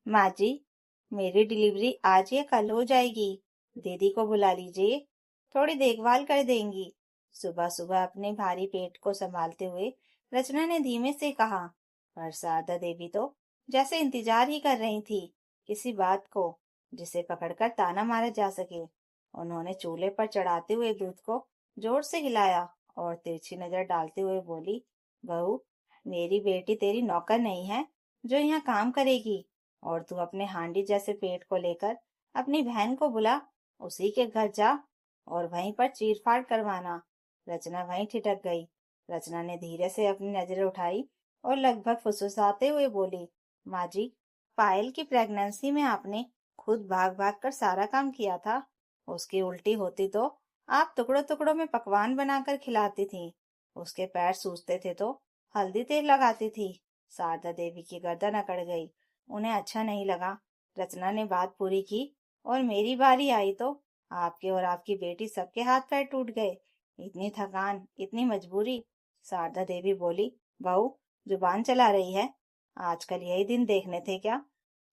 माँ जी, मेरी डिलीवरी आज या कल हो जाएगी। दीदी को बुला लीजिए, थोड़ी देखभाल कर देंगी। सुबह सुबह अपने भारी पेट को संभालते हुए रचना ने धीमे से कहा। पर शारदा देवी तो जैसे इंतजार ही कर रही थी किसी बात को जिसे पकड़कर ताना मारा जा सके। उन्होंने चूल्हे पर चढ़ाते हुए दूध को जोर से हिलाया और तिरछी नजर डालते हुए बोली, बहू, मेरी बेटी तेरी नौकर नहीं है जो यहाँ काम करेगी। और तू अपने हांडी जैसे पेट को लेकर अपनी बहन को बुला, उसी के घर जा और वहीं पर चीरफाड़ करवाना। रचना वहीं ठिठक गई। रचना ने धीरे से अपनी नजरें उठाई और लगभग फुसफुसाते हुए बोली, माँ जी, पायल की प्रेगनेंसी में आपने खुद भाग भाग कर सारा काम किया था। उसकी उल्टी होती तो आप टुकड़ों टुकड़ों में पकवान बनाकर खिलाती थी। उसके पैर सूजते थे तो हल्दी तेल लगाती थी। शारदा देवी की गर्दन अकड़ गई। उन्हें अच्छा नहीं लगा। रचना ने बात पूरी की और मेरी बारी आई तो आपके और आपकी बेटी सबके हाथ पैर टूट गए। इतनी थकान, इतनी मजबूरी। शारदा देवी बोली, बहू, जुबान चला रही है। आजकल यही दिन देखने थे क्या?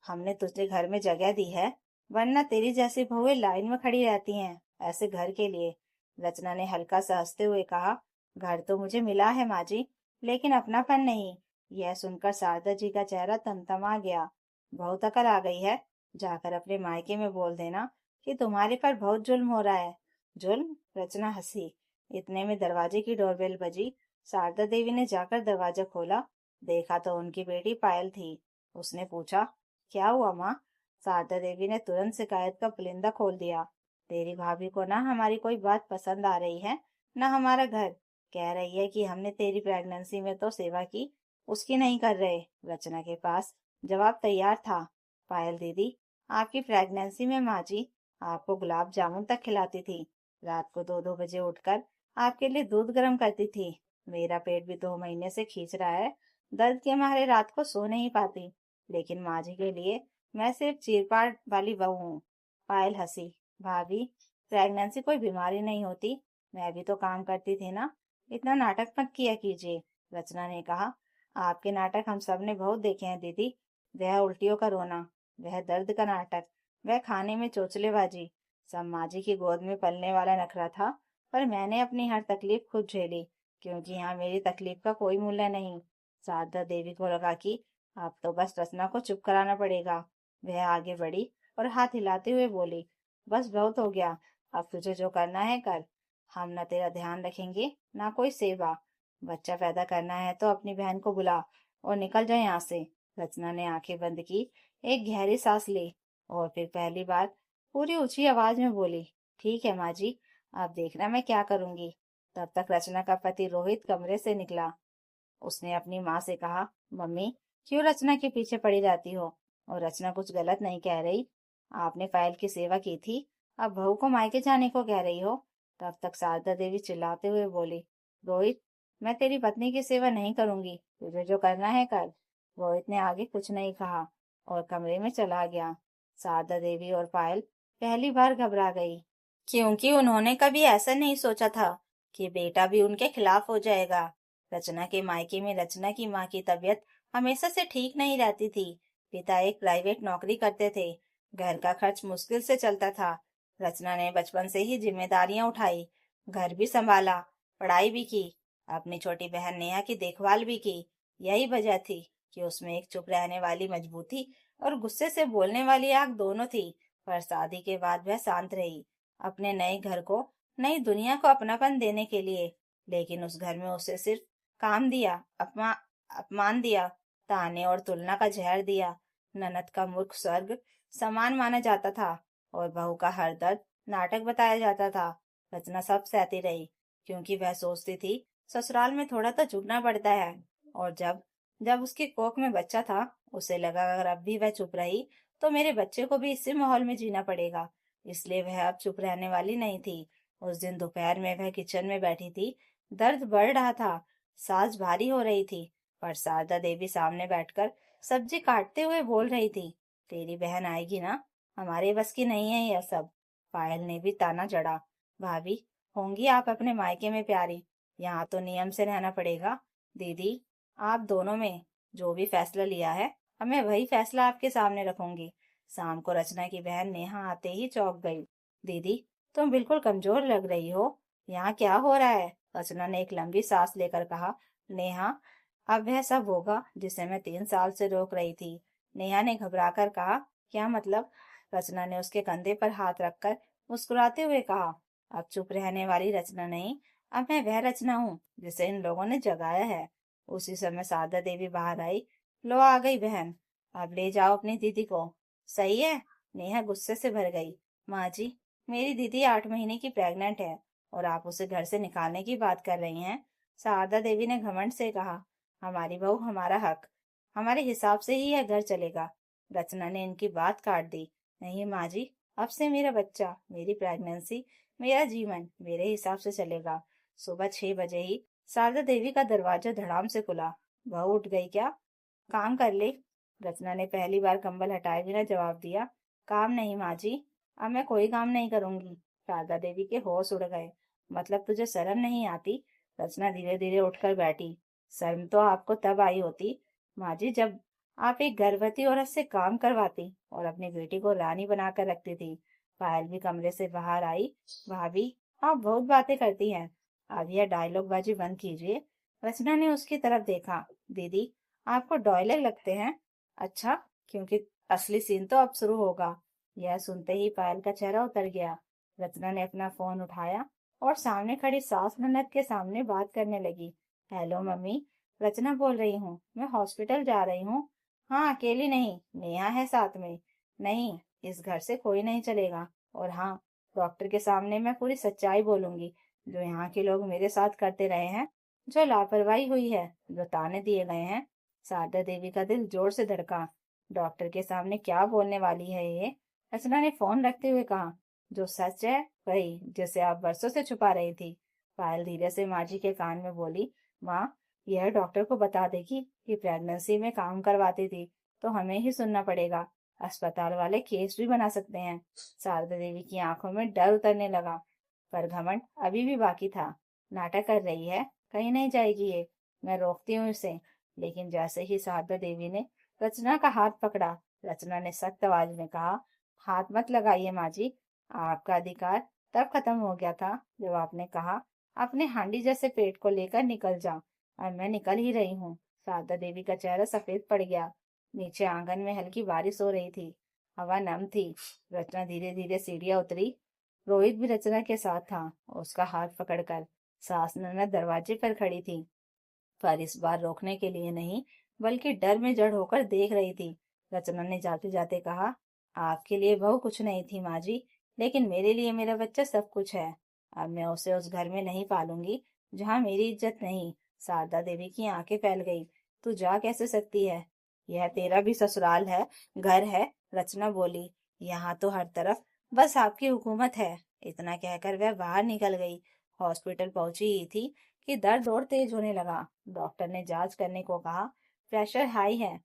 हमने तुझे घर में जगह दी है, वरना तेरी जैसी बहुएं लाइन में खड़ी रहती हैं ऐसे घर के लिए। रचना ने हल्का सा हंसते हुए कहा, घर तो मुझे मिला है माँ जी, लेकिन अपनापन नहीं। यह सुनकर शारदा जी का चेहरा तमतमा गया। बहुत अकल आ गई है। जाकर अपने मायके में बोल देना कि तुम्हारे पर बहुत जुल्म हो रहा है। जुल्म? रचना हंसी। इतने में दरवाजे की डोरबेल बजी। शारदा देवी ने जाकर दरवाजा खोला। देखा तो उनकी बेटी पायल थी। उसने पूछा, क्या हुआ माँ? शारदा देवी ने तुरंत शिकायत का पुलिंदा खोल दिया। तेरी भाभी को ना हमारी कोई बात पसंद आ रही है, ना हमारा घर। कह रही है कि हमने तेरी प्रेगनेंसी में तो सेवा की, उसकी नहीं कर रहे। रचना के पास जवाब तैयार था। पायल दीदी, आपकी प्रेगनेंसी में माँ जी आपको गुलाब जामुन तक खिलाती थी। रात को 2-2 बजे उठकर आपके लिए दूध गर्म करती थी। मेरा पेट भी 2 महीने से खींच रहा है। दर्द के मारे रात को सो नहीं पाती, लेकिन माँ जी के लिए मैं सिर्फ चीरफाड़ वाली बहू हूँ। पायल हंसी। भाभी, प्रेगनेंसी कोई बीमारी नहीं होती। मैं भी तो काम करती थी ना। इतना नाटक मत किया कीजिए। रचना ने कहा, आपके नाटक हम सब ने बहुत देखे हैं दीदी। वह उल्टियों का रोना, वह दर्द का नाटक, वह खाने में चोचलेबाजी, सब माँ जी की गोद में पलने वाला नखरा था। पर मैंने अपनी हर तकलीफ खुद झेली, क्योंकि यहाँ मेरी तकलीफ का कोई मूल्य नहीं। शारदा देवी को लगा कि अब तो बस रचना को चुप कराना पड़ेगा। वह आगे बढ़ी और हाथ हिलाते हुए बोली, बस बहुत हो गया। अब तुझे जो करना है कर। हम न तेरा ध्यान रखेंगे, ना कोई सेवा। बच्चा पैदा करना है तो अपनी बहन को बुला और निकल जाए यहाँ से। रचना ने आंखें बंद की, एक गहरी सांस ली और फिर पहली बार पूरी ऊंची आवाज में बोली, ठीक है माँ जी, आप देखना मैं क्या करूंगी। तब तक रचना का पति रोहित कमरे से निकला। उसने अपनी माँ से कहा, मम्मी, क्यों रचना के पीछे पड़ी रहती हो? और रचना कुछ गलत नहीं कह रही। आपने पायल की सेवा की थी, अब बहू को मायके जाने को कह रही हो। तब तक शारदा देवी चिल्लाते हुए बोली, रोहित, मैं तेरी पत्नी की सेवा नहीं करूंगी, तुझे जो करना है कर। रोहित ने आगे कुछ नहीं कहा और कमरे में चला गया। शारदा देवी और पायल पहली बार घबरा गई, क्योंकि उन्होंने कभी ऐसा नहीं सोचा था कि बेटा भी उनके खिलाफ हो जाएगा। रचना के मायके में रचना की माँ की तबीयत हमेशा से ठीक नहीं रहती थी। पिता एक प्राइवेट नौकरी करते थे। घर का खर्च मुश्किल से चलता था। रचना ने बचपन से ही जिम्मेदारियां उठाई, घर भी संभाला, पढ़ाई भी की, अपनी छोटी बहन नेहा की देखभाल भी की। यही वजह थी कि उसमें एक चुप रहने वाली मजबूती और गुस्से से बोलने वाली आग दोनों थी। पर शादी के बाद वह शांत रही, अपने नए घर को, नई दुनिया को अपनापन देने के लिए। लेकिन उस घर में उसे सिर्फ काम दिया, अपमान दिया, ताने और तुलना का जहर दिया। ननद का मूर्ख स्वर्ग समान माना जाता था और बहू का हर दर्द नाटक बताया जाता था। रचना सब सहती रही, क्योंकि वह सोचती थी ससुराल में थोड़ा तो झुकना पड़ता है। और जब जब उसकी कोख में बच्चा था, उसे लगा अगर अब भी वह चुप रही तो मेरे बच्चे को भी इसी माहौल में जीना पड़ेगा। इसलिए वह अब चुप रहने वाली नहीं थी। उस दिन दोपहर में वह किचन में बैठी थी। दर्द बढ़ रहा था, सांस भारी हो रही थी। पर शारदा देवी सामने बैठकर सब्जी काटते हुए बोल रही थी, तेरी बहन आएगी ना, हमारे बस की नहीं है यह सब। पायल ने भी ताना जड़ा, भाभी, होंगी आप अपने मायके में प्यारी, यहाँ तो नियम से रहना पड़ेगा। दीदी, आप दोनों में जो भी फैसला लिया है अब मैं वही फैसला आपके सामने रखूंगी। शाम को रचना की बहन नेहा आते ही चौंक गई। दीदी, तुम बिल्कुल कमजोर लग रही हो। यहाँ क्या हो रहा है? रचना ने एक लंबी सांस लेकर कहा। नेहा, अब वह सब होगा जिसे मैं 3 साल से रोक रही थी। नेहा ने घबराकर कहा। क्या मतलब? रचना ने उसके कंधे पर हाथ रखकर मुस्कुराते हुए कहा। अब चुप रहने वाली रचना नहीं, अब मैं वह रचना हूँ जिसे इन लोगों ने जगाया है। उसी समय शारदा देवी बाहर आई। लो आ गई बहन, अब ले जाओ अपनी दीदी को। सही है? नेहा गुस्से से भर गई। माँ जी, मेरी दीदी 8 महीने की प्रेग्नेंट है और आप उसे घर से निकालने की बात कर रही हैं। शारदा देवी ने घमंड से कहा। हमारी बहू, हमारा हक, हमारे हिसाब से ही यह घर चलेगा। रचना ने इनकी बात काट दी। नहीं माँ जी, अब से मेरा बच्चा, मेरी प्रेगनेंसी, मेरा जीवन मेरे हिसाब से चलेगा। सुबह 6 बजे ही शारदा देवी का दरवाजा धड़ाम से खुला। बहू उठ गई क्या? काम कर ले। रचना ने पहली बार कंबल हटाए बिना जवाब दिया। काम नहीं माँ जी, अब मैं कोई काम नहीं करूंगी। शारदा देवी के होश उड़ गए। मतलब तुझे शर्म नहीं आती? रचना धीरे धीरे उठकर बैठी। शर्म तो आपको तब आई होती माँ जी, जब आप एक गर्भवती औरत से काम करवाती और अपनी बेटी को रानी बनाकर रखती थी। पायल भी कमरे से बाहर आई। भाभी, आप बहुत बातें करती हैं, अब यह डायलॉग बाजी बंद कीजिए। रचना ने उसकी तरफ देखा। दीदी, आपको डॉयलर लगते हैं? अच्छा, क्योंकि असली सीन तो अब शुरू होगा। यह सुनते ही पायल का चेहरा उतर गया। रचना ने अपना फोन उठाया और सामने खड़ी सास ननद के सामने बात करने लगी। हेलो मम्मी, रचना बोल रही हूँ, मैं हॉस्पिटल जा रही हूँ। हाँ, अकेली नहीं, नेहा है साथ में। नहीं, इस घर से कोई नहीं चलेगा। और हाँ, डॉक्टर के सामने मैं पूरी सच्चाई बोलूंगी, जो यहाँ के लोग मेरे साथ करते रहे हैं, जो लापरवाही हुई है, जो ताने दिए गए हैं। शारदा देवी का दिल जोर से धड़का। डॉक्टर के सामने क्या बोलने वाली है ये? रचना ने फोन रखते हुए कहा। जो सच है वही, जिसे आप बरसों से छुपा रही थी। पायल धीरे से माँ जी के कान में बोली। माँ, यह डॉक्टर को बता देगी कि प्रेगनेंसी में काम करवाती थी तो हमें ही सुनना पड़ेगा। अस्पताल वाले केस भी बना सकते हैं। शारदा देवी की आंखों में डर उतरने लगा, पर घमंड अभी भी बाकी था। नाटक कर रही है, कहीं नहीं जाएगी ये, मैं रोकती हूँ इसे। लेकिन जैसे ही शारदा देवी ने रचना का हाथ पकड़ा, रचना ने सख्त आवाज में कहा। हाथ मत लगाइए माँ जी, आपका अधिकार तब खत्म हो गया था जब आपने कहा अपने हांडी जैसे पेट को लेकर निकल जा, और मैं निकल ही रही हूँ। शारदा देवी का चेहरा सफेद पड़ गया। नीचे आंगन में हल्की बारिश हो रही थी, हवा नम थी। रचना धीरे धीरे सीढ़ियां उतरी। रोहित भी रचना के साथ था, उसका हाथ पकड़कर। सास ननद दरवाजे पर खड़ी थी, पर इस बार रोकने के लिए नहीं, बल्कि डर में जड़ होकर देख रही थी। रचना ने जाते जाते कहा। आपके लिए बहू कुछ नहीं थी माँ जी, लेकिन मेरे लिए मेरा बच्चा सब कुछ है। अब मैं उसे उस घर में नहीं पालूंगी जहाँ मेरी इज्जत नहीं। शारदा देवी की आंखें फैल गई। तू जा कैसे सकती है? यह तेरा भी ससुराल है, घर है। रचना बोली। यहाँ तो हर तरफ बस आपकी हुकूमत है। इतना कहकर वह बाहर निकल गई। हॉस्पिटल पहुंची ही थी कि दर्द और तेज होने लगा। डॉक्टर ने जांच करने को कहा। प्रेशर हाई है,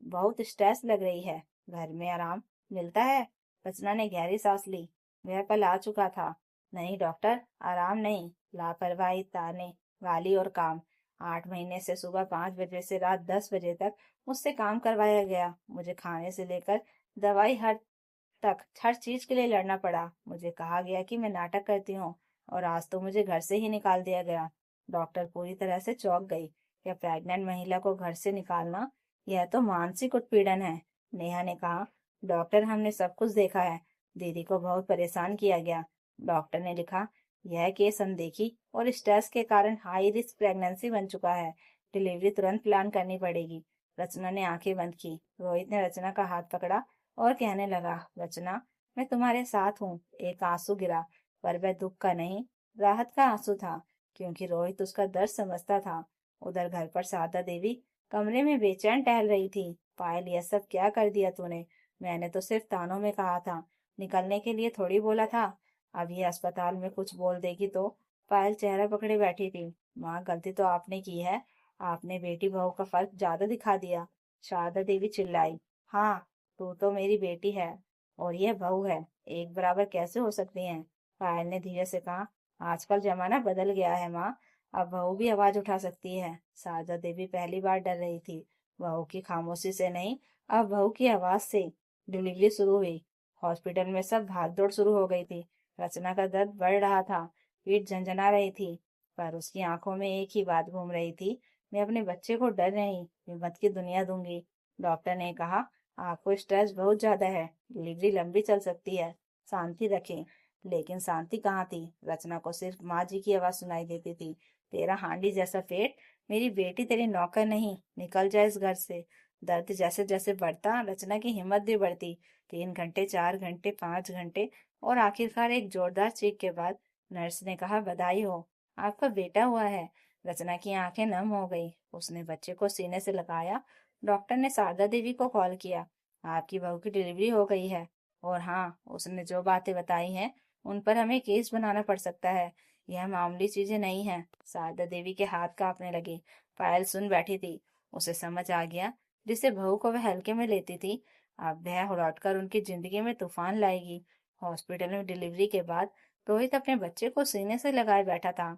बहुत स्ट्रेस लग रही है, घर में आराम मिलता है? रचना ने गहरी सांस ली। वह पल आ चुका था। नहीं डॉक्टर, आराम नहीं, लापरवाही, ताने, गाली और काम। 8 महीने से सुबह 5 बजे से रात 10 बजे तक मुझसे काम करवाया गया। मुझे खाने से लेकर दवाई हर चीज के लिए लड़ना पड़ा। मुझे कहा गया कि मैं नाटक करती हूँ, और आज तो मुझे घर से ही निकाल दिया गया। डॉक्टर पूरी तरह से चौंक गई। क्या प्रेग्नेंट महिला को घर से निकालना, यह तो मानसिक उत्पीड़न है। नेहा ने कहा। डॉक्टर, हमने सब कुछ देखा है, दीदी को बहुत परेशान किया गया। डॉक्टर ने लिखा। यह केस अनदेखी और स्ट्रेस के कारण हाई रिस्क प्रेगनेंसी बन चुका है। डिलीवरी तुरंत प्लान करनी पड़ेगी। रचना ने आंखें बंद की। रोहित ने रचना का हाथ पकड़ा और कहने लगा। रचना, मैं तुम्हारे साथ हूँ। एक आंसू गिरा, पर वह दुख का नहीं, राहत का आंसू था, क्योंकि रोहित उसका दर्द समझता था। उधर घर पर शारदा देवी कमरे में बेचैन टहल रही थी। पायल, यह सब क्या कर दिया तूने? मैंने तो सिर्फ तानों में कहा था, निकलने के लिए थोड़ी बोला था। अब ये अस्पताल में कुछ बोल देगी तो? पायल चेहरा पकड़े बैठी थी। माँ, गलती तो आपने की है, आपने बेटी बहू का फर्क ज्यादा दिखा दिया। शारदा देवी चिल्लाई। हाँ, तू तो मेरी बेटी है और यह बहू है, एक बराबर कैसे हो सकती हैं? पायल ने धीरे से कहा। आजकल जमाना बदल गया है माँ, अब बहू भी आवाज उठा सकती है। शारदा देवी पहली बार डर रही थी। बहू की खामोशी से नहीं, अब बहू की आवाज से डिलीवरी शुरू हुई। हॉस्पिटल में सब भागदौड़ शुरू हो गई थी। रचना का दर्द बढ़ रहा था, पीठ झंझना रही थी, पर उसकी आंखों में एक ही बात घूम रही थी, मैं अपने बच्चे को डर नहीं, हिम्मत की दुनिया दूंगी। डॉक्टर ने कहा, आपको स्ट्रेस बहुत ज्यादा है, डिलीवरी लंबी चल सकती है, शांति रखें। लेकिन शांति कहाँ थी। रचना को सिर्फ माँ जी की आवाज सुनाई देती थी, तेरा हांडी जैसा पेट, मेरी बेटी तेरी नौकर नहीं, निकल जाए इस घर से। दर्द जैसे जैसे बढ़ता, रचना की हिम्मत भी बढ़ती। 3 घंटे, 4 घंटे, 5 घंटे, और आखिरकार एक जोरदार चीख के बाद नर्स ने कहा, बधाई हो, आपका बेटा हुआ है। रचना की आंखें नम हो गई, उसने बच्चे को सीने से लगाया। डॉक्टर ने शारदा देवी को कॉल किया, आपकी बहू की डिलीवरी हो गई है, और हाँ, उसने जो बातें बताई हैं उन पर हमें केस बनाना पड़ सकता है, यह मामूली चीजें नहीं है। शारदा देवी के हाथ कांपने लगे। पायल सुन बैठी थी, उसे समझ आ गया, जिसे बहू को वह हल्के में लेती थी, अब वह लौटकर उनकी जिंदगी में तूफान लाएगी। हॉस्पिटल में डिलीवरी के बाद रोहित अपने बच्चे को सीने से लगाए बैठा था।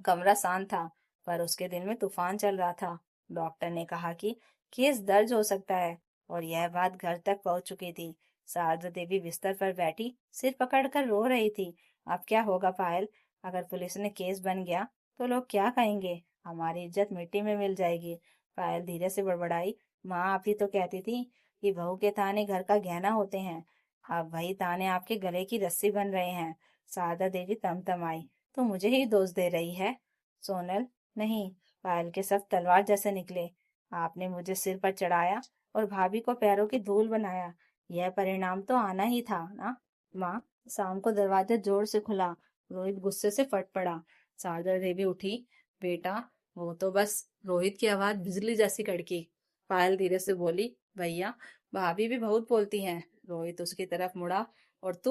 कमरा शांत था, पर उसके दिल में तूफान चल रहा था। डॉक्टर ने कहा कि केस दर्ज हो सकता है, और यह बात घर तक पहुंच चुकी थी। शारदा देवी बिस्तर पर बैठी सिर पकड़कर रो रही थी। अब क्या होगा पायल, अगर पुलिस ने केस बन गया तो लोग क्या कहेंगे, हमारी इज्जत मिट्टी में मिल जाएगी। पायल धीरे से बड़बड़ाई, माँ आप ही तो कहती थी कि बहू के ताने घर का गहना होते हैं, अब वही ताने आपके गले की रस्सी बन रहे हैं। शारदा देवी तमतमाई, तो मुझे ही दोष दे रही है। सोनल, नहीं, पायल के सब तलवार जैसे निकले। आपने मुझे सिर पर चढ़ाया और भाभी को पैरों की धूल बनाया, यह परिणाम तो आना ही था ना। माँ, शाम को दरवाजा जोर से खुला, रोहित गुस्से से फट पड़ा। शारदा देवी उठी, बेटा, वो तो बस, रोहित की आवाज बिजली जैसी कड़की। पायल धीरे से बोली, भैया, भाभी भी बहुत बोलती हैं। रोहित उसकी तरफ मुड़ा, और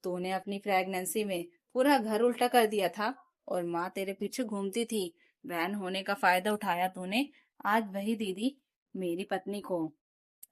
तूने अपनी प्रेगनेंसी में पूरा घर उल्टा कर दिया था, और माँ तेरे पीछे घूमती थी, बहन होने का फायदा उठाया तूने। आज वही दीदी मेरी पत्नी को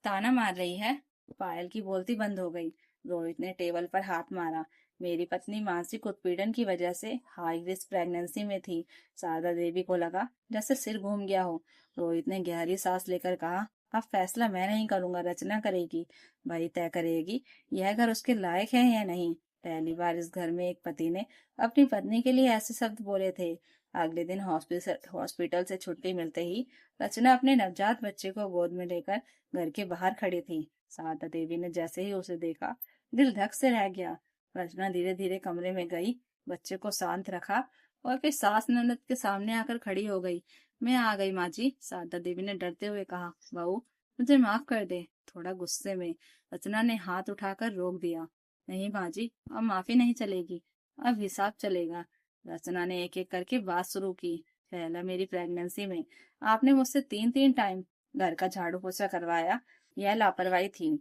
ताना मार रही है। पायल की बोलती बंद हो गई। रोहित ने टेबल पर हाथ मारा, मेरी पत्नी मानसिक उत्पीड़न की वजह से हाई रिस्क प्रेगनेंसी में थी। शारदा देवी को लगा जैसे सिर घूम गया हो। रोहित ने गहरी सांस लेकर कहा, अब फैसला मैं नहीं करूंगा, रचना करेगी, वही तय करेगी यह घर उसके लायक है या नहीं। पहली बार इस घर में एक पति ने अपनी पत्नी के लिए ऐसे शब्द बोले थे। अगले दिन हॉस्पिटल से छुट्टी मिलते ही रचना अपने नवजात बच्चे को गोद में लेकर घर के बाहर खड़ी थी। शारदा देवी ने जैसे ही उसे देखा, दिल धक से रह गया। रचना धीरे धीरे कमरे में गई, बच्चे को शांत रखा, और फिर सास ननद के सामने आकर खड़ी हो गई। मैं आ गई माँ जी, शारदा देवी ने डरते हुए कहा। बहू, मुझे माफ कर दे, थोड़ा गुस्से में रचना ने हाथ उठाकर रोक दिया। नहीं माँ जी, अब माफी नहीं चलेगी, अब हिसाब चलेगा। रचना ने एक एक करके बात शुरू की। पहला, मेरी प्रेगनेंसी में आपने मुझसे 3-3 टाइम घर का झाड़ू पोछा करवाया, यह लापरवाही थी।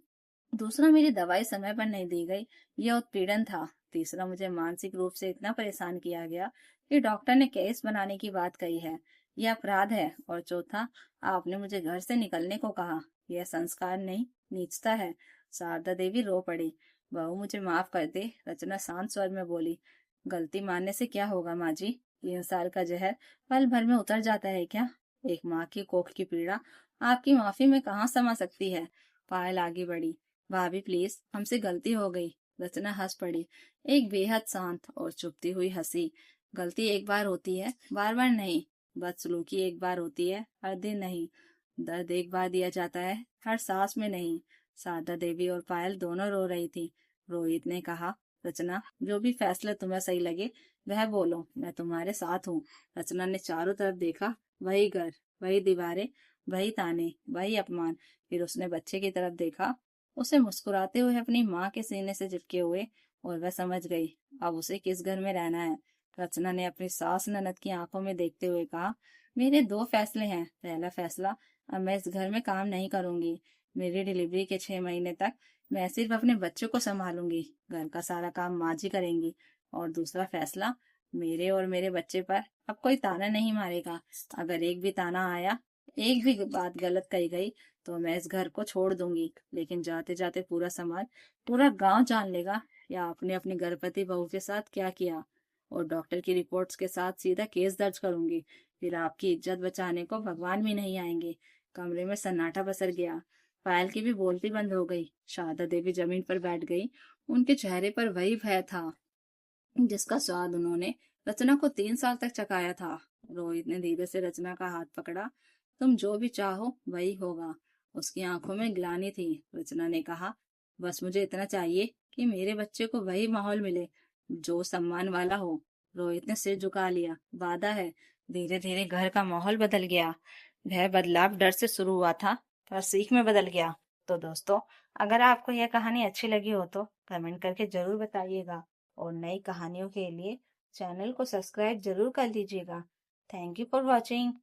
दूसरा, मेरी दवाई समय पर नहीं दी गई, यह उत्पीड़न था। तीसरा, मुझे मानसिक रूप से इतना परेशान किया गया कि डॉक्टर ने केस बनाने की बात कही है, यह अपराध है। और चौथा, आपने मुझे घर से निकलने को कहा, यह संस्कार नहीं, नीचता है। शारदा देवी रो पड़ी। बहू, मुझे माफ कर दे, रचना शांत स्वर में बोली। गलती मानने से क्या होगा माँ जी, 3 साल का जहर पल भर में उतर जाता है क्या। एक माँ की कोख की पीड़ा आपकी माफी में कहाँ समा सकती है। पायल आगे बढ़ी, भाभी प्लीज, हमसे गलती हो गई। रचना हंस पड़ी, एक बेहद शांत और चुभती हुई हंसी। गलती एक बार होती है, बार बार नहीं। बदसलूकी एक बार होती है, हर दिन नहीं। दर्द एक बार दिया जाता है, हर सांस में नहीं। शारदा देवी और पायल दोनों रो रही थी। रोहित ने कहा, रचना, जो भी फैसला तुम्हें सही लगे वह बोलो, मैं तुम्हारे साथ हूँ। रचना ने चारों तरफ देखा, वही घर, वही दीवारें, वही ताने, वही अपमान। फिर उसने बच्चे की तरफ देखा, उसे मुस्कुराते हुए अपनी माँ के सीने से चिपके हुए, और वह समझ गई अब उसे किस घर में रहना है। रचना ने अपनी सास ननद की आंखों में देखते हुए कहा, मेरे 2 फैसले हैं। पहला फैसला, अब मैं इस घर में काम नहीं करूंगी। मेरी डिलीवरी के 6 महीने तक मैं सिर्फ अपने बच्चों को संभालूंगी, घर का सारा काम माँ जी करेंगी। और दूसरा फैसला, मेरे और मेरे बच्चे पर अब कोई ताना नहीं मारेगा। अगर एक भी ताना आया, एक भी बात गलत कही गई, तो मैं इस घर को छोड़ दूंगी। लेकिन जाते जाते पूरा समाज, पूरा गांव जान लेगा या आपने अपनी गर्भवती बहू के साथ क्या किया। और डॉक्टर की रिपोर्ट्स के साथ सीधा केस दर्ज करूंगी। फिर आपकी इज्जत बचाने को भगवान भी नहीं आएंगे। कमरे में सन्नाटा पसर गया। पायल की भी बोलती बंद हो गई। शारदा देवी जमीन पर बैठ गई। उनके चेहरे पर वही भय था जिसका स्वाद उन्होंने रचना को 3 साल तक चखाया था। रोहित ने धीरे से रचना का हाथ पकड़ा। तुम जो भी चाहो वही होगा। उसकी आंखों में ग्लानि थी। रचना ने कहा, बस मुझे इतना चाहिए कि मेरे बच्चे को वही माहौल मिले जो सम्मान वाला हो। रोहित ने सिर झुका लिया। वादा है। धीरे धीरे घर का माहौल बदल गया। वह बदलाव डर से शुरू हुआ था पर सीख में बदल गया। तो दोस्तों, अगर आपको यह कहानी अच्छी लगी हो तो कमेंट करके जरूर बताइएगा और नई कहानियों के लिए चैनल को सब्सक्राइब जरूर कर लीजिएगा। Thank you for watching.